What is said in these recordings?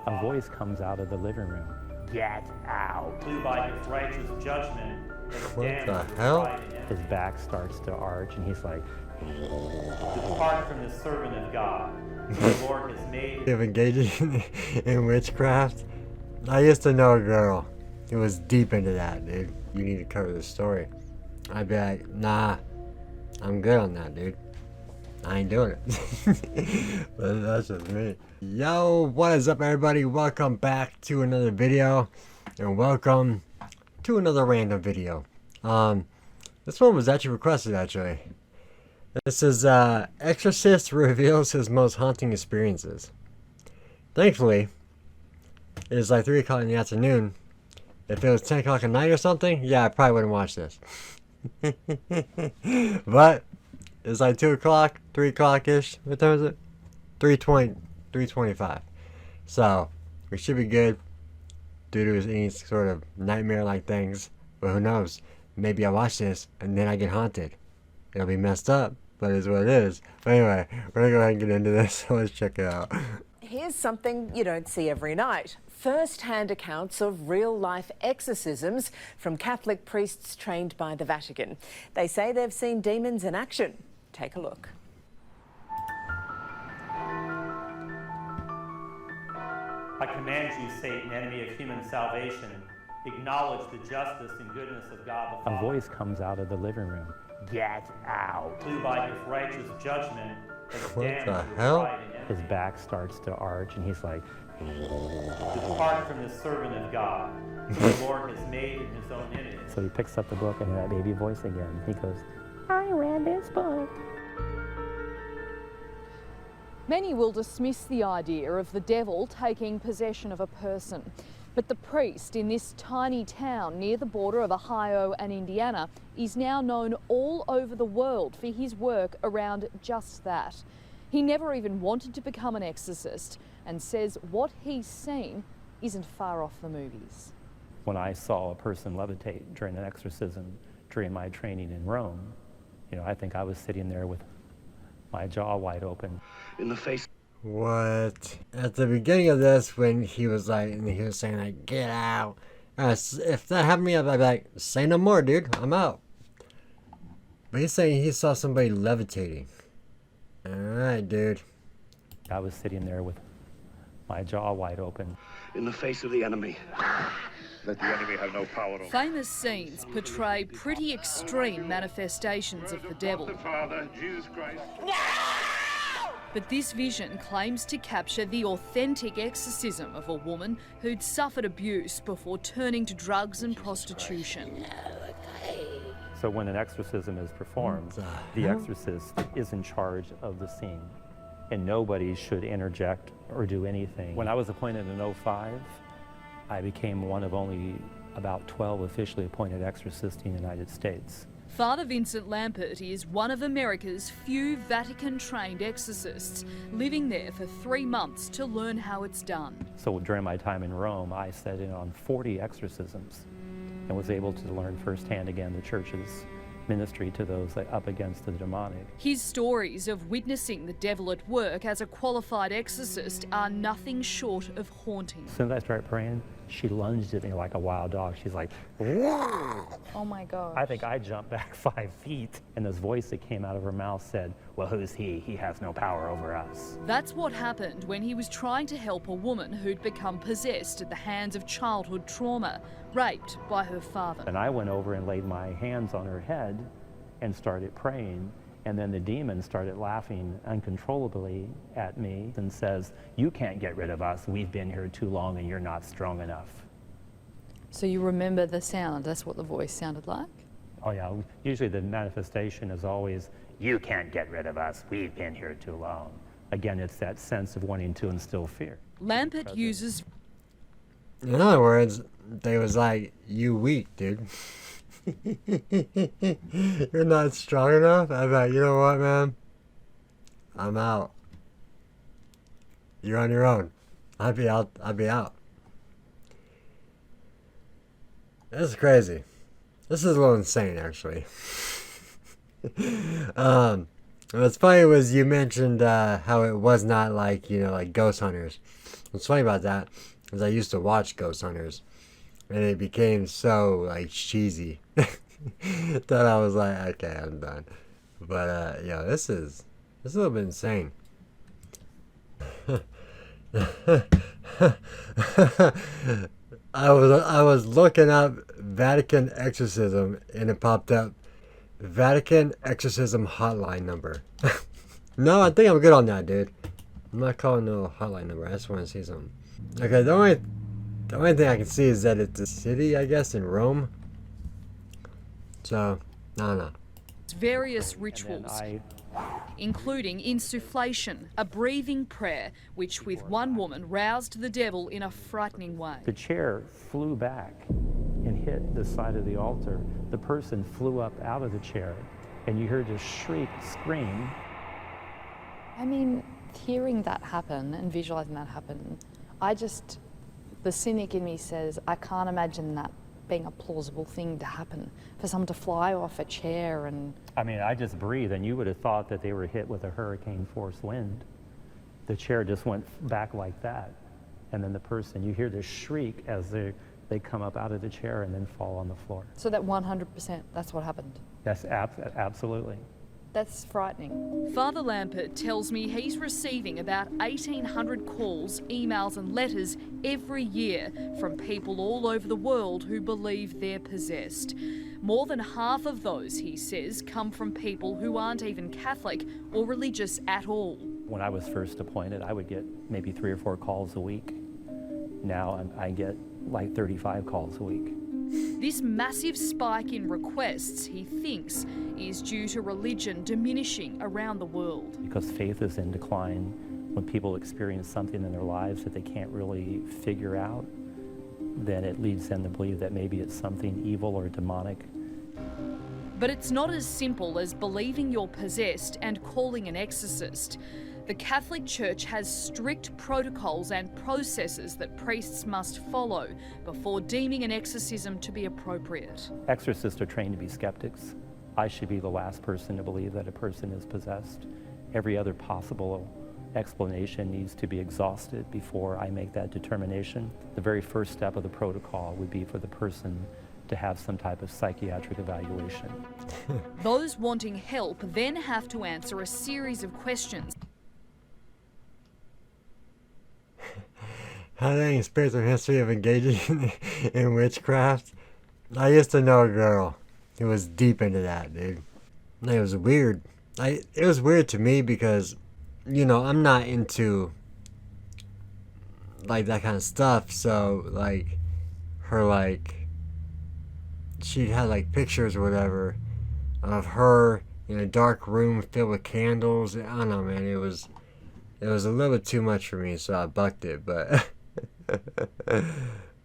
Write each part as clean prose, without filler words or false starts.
A voice comes out of the living room. Get out. By his righteous judgment. What the hell? His back starts to arch and he's like, Depart from the servant of God. The Lord has made Of engaging in witchcraft. I used to know a girl who was deep into that, dude. You need to cover the story. I'd be like, nah, I'm good on that, dude. I ain't doing it. But that's just me. Yo, what is up, everybody? Welcome back to another video, and welcome to another random video. This one was actually requested, actually. This is Exorcist reveals his most haunting experiences. Thankfully, it is like 3 o'clock in the afternoon. If it was 10 o'clock at night or something, yeah, I probably wouldn't watch this. But it's like 2 o'clock, 3 o'clock-ish. What time is it? 3:20, 3:25. So, we should be good due to any sort of nightmare-like things. But who knows? Maybe I watch this and then I get haunted. It'll be messed up, but it is what it is. But anyway, we're gonna go ahead and get into this, so let's check it out. Here's something you don't see every night. First-hand accounts of real-life exorcisms from Catholic priests trained by the Vatican. They say they've seen demons in action. Take a look. I command you, Satan, enemy of human salvation, acknowledge the justice and goodness of God the a Father. voice comes out of the living room. Get out. By his righteous judgment. What the hell? His back starts to arch and he's like, Depart from the servant of God. The Lord has made in his own image. so he picks up the book and that baby voice again. He goes, I read this book. Many will dismiss the idea of the devil taking possession of a person. But the priest in this tiny town near the border of Ohio and Indiana is now known all over the world for his work around just that. He never even wanted to become an exorcist and says what he's seen isn't far off the movies. When I saw a person levitate during an exorcism during my training in Rome, I think I was sitting there with my jaw wide open. In the face. What? At the beginning of this, when he was saying like, get out. If that happened to me, I'd be like, say no more, dude. I'm out. But he's saying he saw somebody levitating. Alright, dude. I was sitting there with my jaw wide open. In the face of the enemy. Let the enemy have no power over Famous scenes portray pretty extreme manifestations of the devil. the Father, Jesus Christ. But this vision claims to capture the authentic exorcism of a woman who'd suffered abuse before turning to drugs and prostitution. So when an exorcism is performed, the exorcist is in charge of the scene, and nobody should interject or do anything. When I was appointed in '05, I became one of only about 12 officially appointed exorcists in the United States. Father Vincent Lampert is one of America's few Vatican-trained exorcists, living there for 3 months to learn how it's done. So during my time in Rome, I sat in on 40 exorcisms and was able to learn firsthand again the church's ministry to those up against the demonic. His stories of witnessing the devil at work as a qualified exorcist are nothing short of haunting. As soon as I started praying, she lunged at me like a wild dog. She's like, "Whoa!" Oh my God. I think I jumped back 5 feet, and this voice that came out of her mouth said, well, who's he? He has no power over us. That's what happened when he was trying to help a woman who'd become possessed at the hands of childhood trauma, raped by her father. And I went over and laid my hands on her head and started praying. And then the demon started laughing uncontrollably at me and says, you can't get rid of us. We've been here too long and you're not strong enough. So you remember the sound? That's what the voice sounded like? Oh yeah, usually the manifestation is always, you can't get rid of us. We've been here too long. Again, it's that sense of wanting to instill fear. Lampert uses... In other words, they was like, you weak, dude. You're not strong enough? I'm like, you know what, man? I'm out. You're on your own. I'll be out. This is crazy. This is a little insane, actually. What's funny was you mentioned how it was not like, like ghost hunters. What's funny about that is I used to watch Ghost Hunters, and it became so like cheesy that I was like, okay, I'm done. But yeah, this is a little bit insane. I was looking up Vatican exorcism, and it popped up Vatican exorcism hotline number. No, I think I'm good on that, dude. I'm not calling no hotline number. I just want to see something. Okay, the only thing I can see is that it's a city, I guess, in Rome. So, no. Various rituals, including insufflation, a breathing prayer, which with one woman roused the devil in a frightening way. The chair flew back and hit the side of the altar. The person flew up out of the chair, and you heard a shriek, scream. I mean, hearing that happen and visualizing that happen, the cynic in me says, I can't imagine that being a plausible thing to happen, for someone to fly off a chair and... I mean, I just breathe, and you would have thought that they were hit with a hurricane force wind. The chair just went back like that. And then the person, you hear this shriek as they come up out of the chair and then fall on the floor. So that 100%, that's what happened? Yes, absolutely. That's frightening. Father Lampert tells me he's receiving about 1,800 calls, emails and letters every year from people all over the world who believe they're possessed. More than half of those, he says, come from people who aren't even Catholic or religious at all. When I was first appointed, I would get maybe 3 or 4 calls a week. Now I get like 35 calls a week. This massive spike in requests, he thinks, is due to religion diminishing around the world. Because faith is in decline, when people experience something in their lives that they can't really figure out, then it leads them to believe that maybe it's something evil or demonic. But it's not as simple as believing you're possessed and calling an exorcist. The Catholic Church has strict protocols and processes that priests must follow before deeming an exorcism to be appropriate. Exorcists are trained to be skeptics. I should be the last person to believe that a person is possessed. Every other possible explanation needs to be exhausted before I make that determination. The very first step of the protocol would be for the person to have some type of psychiatric evaluation. Those wanting help then have to answer a series of questions. Had any experience or history of engaging in witchcraft? I used to know a girl who was deep into that, dude. It was weird. It was weird to me because, you know, I'm not into like that kind of stuff. So like her, like she'd had like pictures or whatever of her in a dark room filled with candles. I don't know, man. It was a little bit too much for me, so I bucked it. But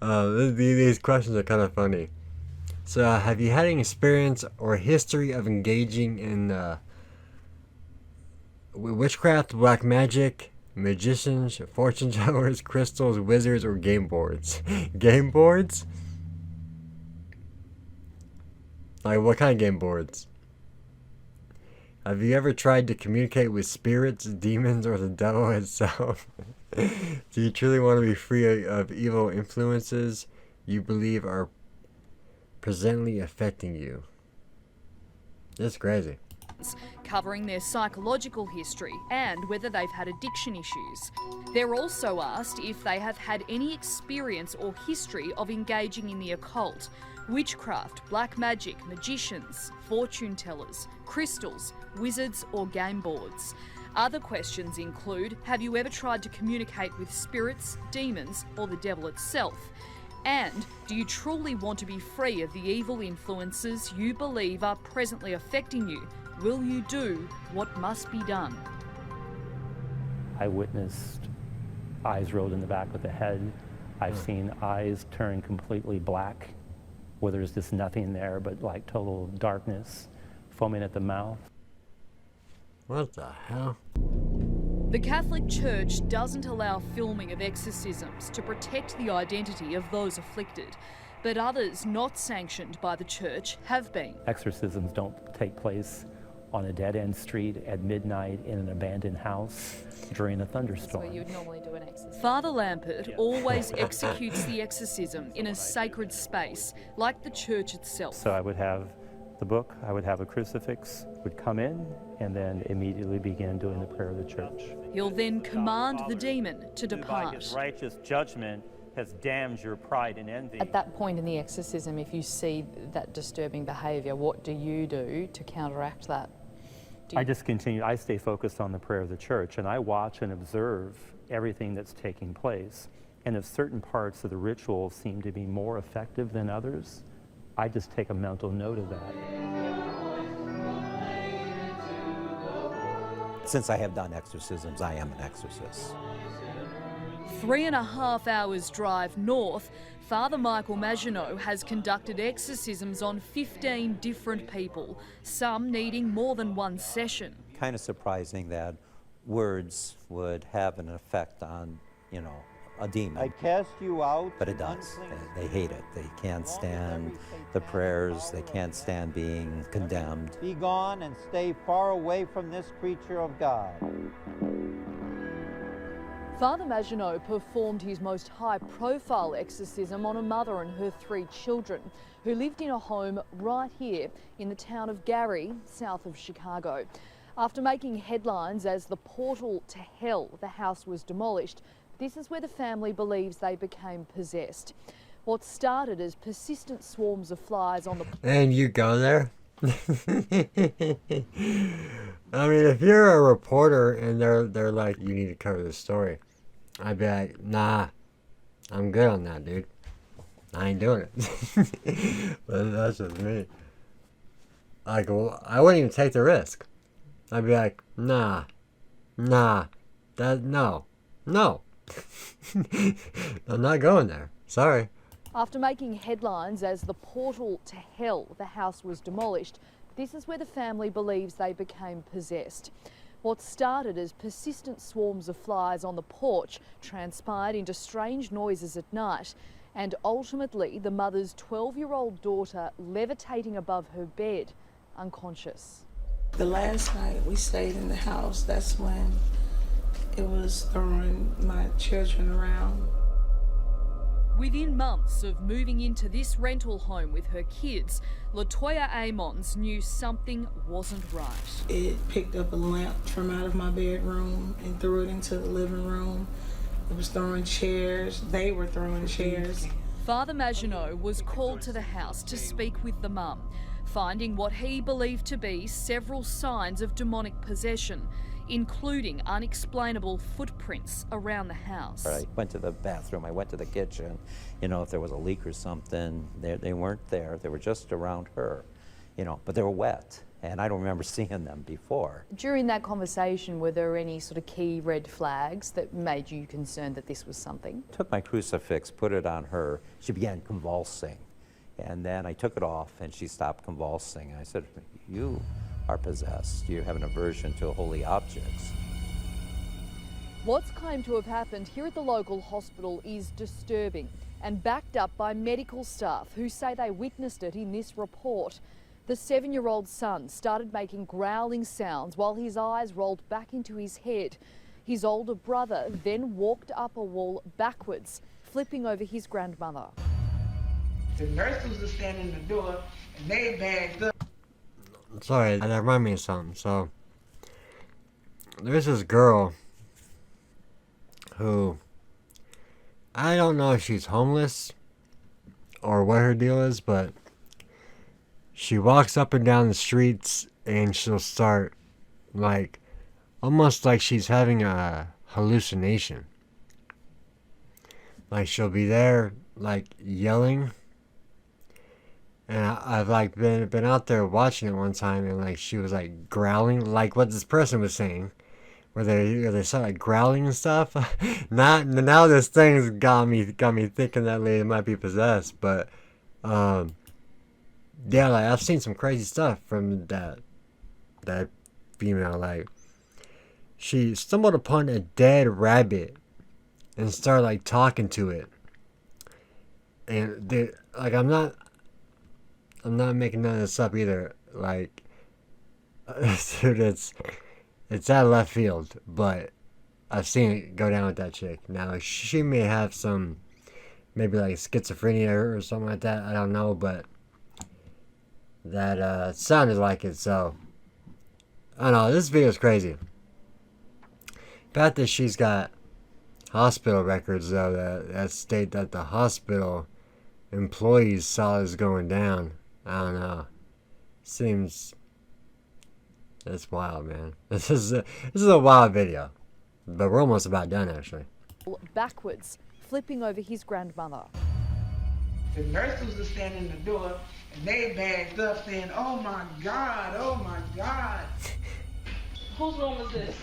these questions are kind of funny. So, have you had any experience or history of engaging in witchcraft, black magic, magicians, fortune tellers, crystals, wizards, or game boards? Game boards? Like, what kind of game boards? Have you ever tried to communicate with spirits, demons, or the devil itself? Do you truly want to be free of evil influences you believe are presently affecting you? That's crazy. Covering their psychological history and whether they've had addiction issues. They're also asked if they have had any experience or history of engaging in the occult, witchcraft, black magic, magicians, fortune tellers, crystals, wizards or game boards. Other questions include, have you ever tried to communicate with spirits, demons or the devil itself? And do you truly want to be free of the evil influences you believe are presently affecting you? Will you do what must be done? I witnessed eyes rolled in the back of the head. I've seen eyes turn completely black, where there's just nothing there but like total darkness, foaming at the mouth. What the hell? The Catholic Church doesn't allow filming of exorcisms to protect the identity of those afflicted, but others not sanctioned by the Church have been. Exorcisms don't take place on a dead-end street at midnight in an abandoned house during a thunderstorm. That's what you would normally do in an Father Lampert always executes the exorcism in a sacred space, like the church itself. So I would have the book, I would have a crucifix, would come in, and then immediately begin doing the prayer of the church. He'll then command the demon to Who by depart. his righteous judgment has damned your pride and envy. At that point in the exorcism, if you see that disturbing behaviour, what do you do to counteract that? I just continue, I stay focused on the prayer of the church, and I watch and observe everything that's taking place. And if certain parts of the ritual seem to be more effective than others, I just take a mental note of that. Since I have done exorcisms, I am an exorcist. 3.5 hours drive north, Father Michael Maginot has conducted exorcisms on 15 different people, some needing more than one session. Kind of surprising that words would have an effect on, you know, a demon. I cast you out. But it does. They hate it. They can't stand the prayers. They can't stand being condemned. Be gone and stay far away from this creature of God. Father Maginot performed his most high-profile exorcism on a mother and her 3 children who lived in a home right here in the town of Gary, south of Chicago. After making headlines as the portal to hell, the house was demolished. This is where the family believes they became possessed. What started as persistent swarms of flies on the... And you go there? I mean, if you're a reporter and they're like, you need to cover this story, I'd be like, nah, I'm good on that, dude. I ain't doing it. But that's just me. Like, well, I wouldn't even take the risk. I'd be like, no. I'm not going there. Sorry. After making headlines as the portal to hell, the house was demolished, this is where the family believes they became possessed. What started as persistent swarms of flies on the porch transpired into strange noises at night, and ultimately the mother's 12-year-old daughter levitating above her bed, unconscious. The last night we stayed in the house, that's when it was throwing my children around. Within months of moving into this rental home with her kids, Latoya Amons knew something wasn't right. It picked up a lamp from out of my bedroom and threw it into the living room. It was throwing chairs. They were throwing chairs. Father Maginot was called to the house to speak with the mum, finding what he believed to be several signs of demonic possession, including unexplainable footprints around the house. I went to the bathroom, I went to the kitchen, you know, if there was a leak or something, they weren't there. They were just around her, you know, but they were wet, and I don't remember seeing them before. During that conversation, were there any sort of key red flags that made you concerned that this was something? Took my crucifix, put it on her, she began convulsing, and then I took it off and she stopped convulsing. I said, you are possessed. You have an aversion to holy objects. What's claimed to have happened here at the local hospital is disturbing and backed up by medical staff who say they witnessed it in this report. The 7-year-old son started making growling sounds while his eyes rolled back into his head. His older brother then walked up a wall backwards, flipping over his grandmother. The nurses were standing in the door and they bagged up. Sorry, that reminded me of something. So, there's this girl who, I don't know if she's homeless or what her deal is, but she walks up and down the streets and she'll start, like, almost like she's having a hallucination. Like, she'll be there, like, yelling. And I've like been out there watching it one time, and like she was like growling, like what this person was saying, where they start like growling and stuff. Now this thing's got me thinking that lady might be possessed, but yeah, like I've seen some crazy stuff from that female. Like she stumbled upon a dead rabbit and started like talking to it, and like I'm not making none of this up either. Like, dude, it's out of left field, but I've seen it go down with that chick. Now, she may have some, maybe like schizophrenia or something like that. I don't know, but that sounded like it. So, I don't know. This video is crazy. The fact that she's got hospital records, though, that state that the hospital employees saw this going down. I don't know. Seems... That's wild, man. This is a wild video. But we're almost about done, actually. Backwards, flipping over his grandmother. The nurses were standing in the door, and they bagged up saying, "Oh my God, oh my God." Whose room is this?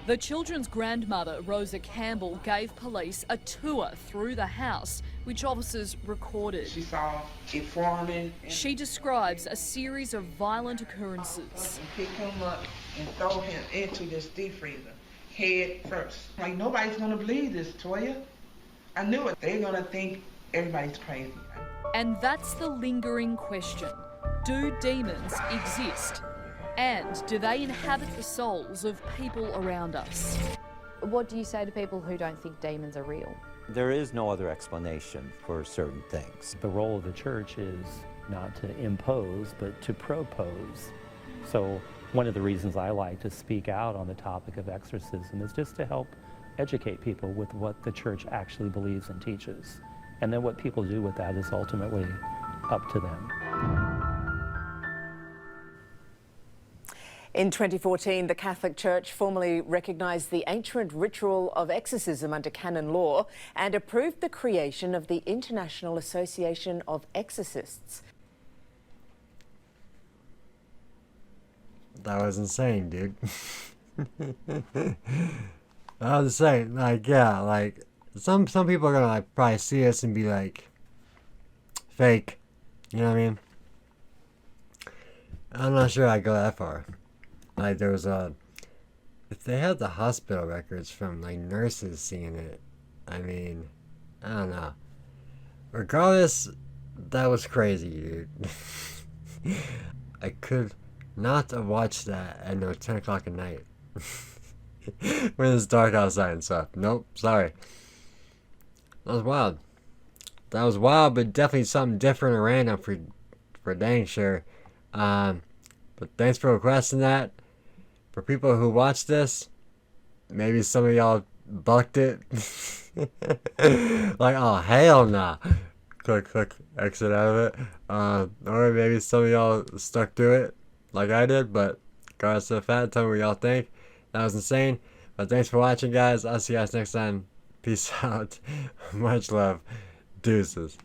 The children's grandmother, Rosa Campbell, gave police a tour through the house, which officers recorded. She saw it forming. She describes a series of violent occurrences. And pick him up and throw him into this deep freezer, head first. Like, nobody's gonna believe this, Toya. I knew it. They're gonna think everybody's crazy. And that's the lingering question. Do demons exist? And do they inhabit the souls of people around us? What do you say to people who don't think demons are real? There is no other explanation for certain things. The role of the church is not to impose, but to propose. So one of the reasons I like to speak out on the topic of exorcism is just to help educate people with what the church actually believes and teaches. And then what people do with that is ultimately up to them. In 2014, the Catholic Church formally recognised the ancient ritual of exorcism under canon law and approved the creation of the International Association of Exorcists. That was insane, dude. I was insane. Like, yeah, like, some people are gonna like probably see us and be like, fake. You know what I mean? I'm not sure I'd go that far. Like, there was if they had the hospital records from like nurses seeing it, I mean, I don't know. Regardless, that was crazy, dude. I could not have watched that at 10 o'clock at night. When it's dark outside and stuff. Nope, sorry. That was wild. That was wild, but definitely something different and random for dang sure. But thanks for requesting that. For people who watch this, maybe some of y'all bucked it. Like, oh, hell nah. Click, exit out of it. Or maybe some of y'all stuck to it, like I did, but regardless of the fact, tell me what y'all think. That was insane. But thanks for watching, guys. I'll see you guys next time. Peace out. Much love. Deuces.